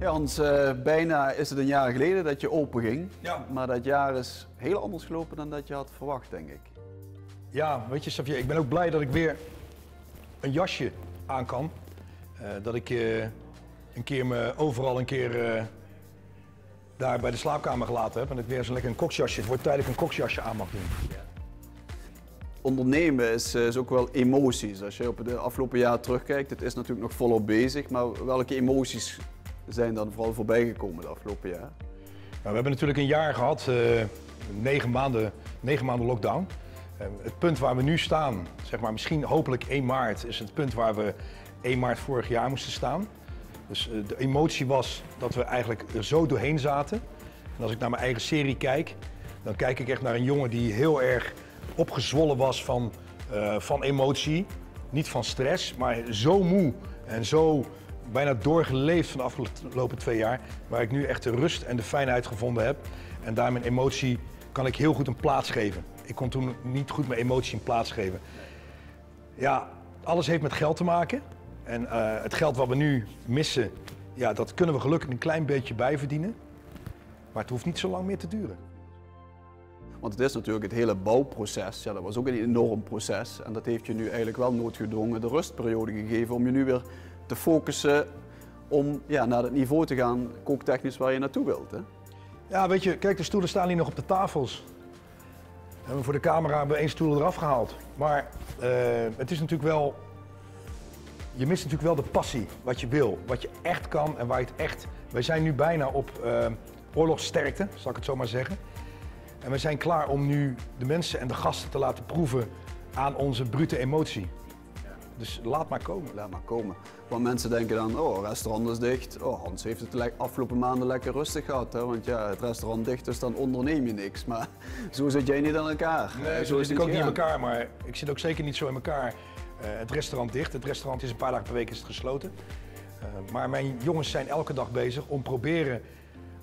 Ja, Hans, bijna is het een jaar geleden dat je open ging. Ja. Maar dat jaar is heel anders gelopen dan dat je had verwacht, denk ik. Ja, weet je Xavier, ik ben ook blij dat ik weer een jasje aan kan. Dat ik overal een keer daar bij de slaapkamer gelaten heb. En dat ik weer zo'n lekker een koksjasje, het wordt tijdelijk een koksjasje aan mag doen. Ondernemen is ook wel emoties. Als je op de afgelopen jaar terugkijkt, het is natuurlijk nog volop bezig. Maar welke emoties zijn dan vooral voorbij gekomen het afgelopen jaar? Nou, we hebben natuurlijk een jaar gehad, 9 maanden lockdown. Het punt waar we nu staan, zeg maar misschien hopelijk 1 maart, is het punt waar we 1 maart vorig jaar moesten staan. Dus de emotie was dat we eigenlijk er zo doorheen zaten. En als ik naar mijn eigen serie kijk, dan kijk ik echt naar een jongen die heel erg opgezwollen was van emotie. Niet van stress, maar zo moe en zo bijna doorgeleefd van de afgelopen 2 jaar. Waar ik nu echt de rust en de fijnheid gevonden heb. En daar mijn emotie kan ik heel goed een plaats geven. Ik kon toen niet goed mijn emotie een plaats geven. Ja, alles heeft met geld te maken. En het geld wat we nu missen, ja, dat kunnen we gelukkig een klein beetje bijverdienen. Maar het hoeft niet zo lang meer te duren. Want het is natuurlijk het hele bouwproces, ja, dat was ook een enorm proces. En dat heeft je nu eigenlijk wel noodgedwongen de rustperiode gegeven om je nu weer te focussen om naar dat niveau te gaan, kooktechnisch waar je naartoe wilt. Hè? Ja, weet je, kijk, de stoelen staan hier nog op de tafels. En voor de camera hebben we 1 stoel eraf gehaald. Maar het is natuurlijk wel, je mist natuurlijk wel de passie, wat je wil, wat je echt kan en waar je het echt... Wij zijn nu bijna op oorlogssterkte, zal ik het zo maar zeggen. En we zijn klaar om nu de mensen en de gasten te laten proeven aan onze brute emotie. Dus laat maar komen. Laat maar komen. Want mensen denken dan, oh, het restaurant is dicht. Oh, Hans heeft het afgelopen maanden lekker rustig gehad. Hè? Want ja, het restaurant dicht, dus dan onderneem je niks. Maar zo zit jij niet aan elkaar. Nee, zo zit ik ook niet in elkaar, maar ik zit ook zeker niet zo in elkaar. Het restaurant dicht. Het restaurant is een paar dagen per week gesloten. Maar mijn jongens zijn elke dag bezig om proberen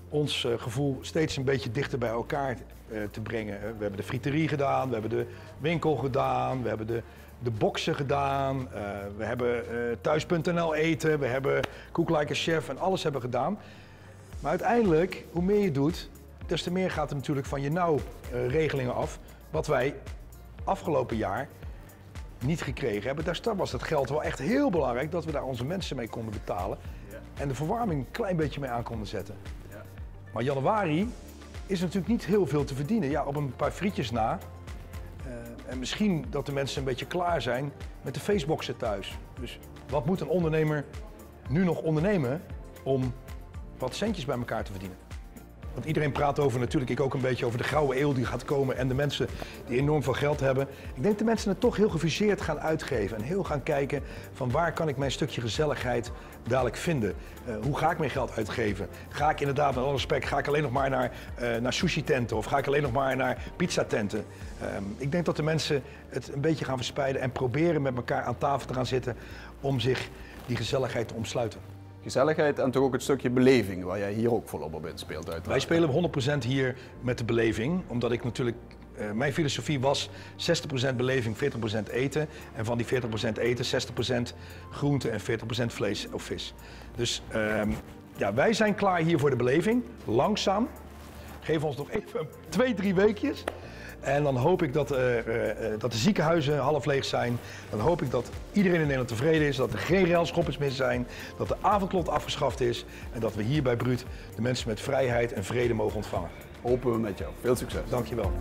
ons gevoel steeds een beetje dichter bij elkaar te brengen. We hebben de friterie gedaan, we hebben de winkel gedaan, we hebben de boxen gedaan, we hebben thuis.nl eten, we hebben Cook Like a Chef en alles hebben gedaan. Maar uiteindelijk, hoe meer je doet, des te meer gaat er natuurlijk van je regelingen af. Wat wij afgelopen jaar niet gekregen hebben. Daar was het geld wel echt heel belangrijk dat we daar onze mensen mee konden betalen. En de verwarming een klein beetje mee aan konden zetten. Maar januari is natuurlijk niet heel veel te verdienen. Ja, op een paar frietjes na. En misschien dat de mensen een beetje klaar zijn met de feestboxen thuis. Dus wat moet een ondernemer nu nog ondernemen om wat centjes bij elkaar te verdienen? Want iedereen praat over, natuurlijk ik ook een beetje, over de gouden eeuw die gaat komen en de mensen die enorm veel geld hebben. Ik denk dat de mensen het toch heel gefuseerd gaan uitgeven en heel gaan kijken van waar kan ik mijn stukje gezelligheid dadelijk vinden. Hoe ga ik mijn geld uitgeven? Ga ik inderdaad, met alle respect, ga ik alleen nog maar naar sushi tenten of ga ik alleen nog maar naar pizza tenten? Ik denk dat de mensen het een beetje gaan verspreiden en proberen met elkaar aan tafel te gaan zitten om zich die gezelligheid te omsluiten. Gezelligheid en toch ook het stukje beleving, waar jij hier ook volop op inspeelt uiteraard. Wij spelen 100% hier met de beleving, omdat ik natuurlijk, mijn filosofie was 60% beleving, 40% eten. En van die 40% eten, 60% groente en 40% vlees of vis. Dus ja, wij zijn klaar hier voor de beleving, langzaam. Geef ons nog even 2-3 weekjes. En dan hoop ik dat de ziekenhuizen half leeg zijn. Dan hoop ik dat iedereen in Nederland tevreden is. Dat er geen railschoppers meer zijn. Dat de avondklok afgeschaft is. En dat we hier bij Bruut de mensen met vrijheid en vrede mogen ontvangen. Hopen we met jou. Veel succes. Dankjewel.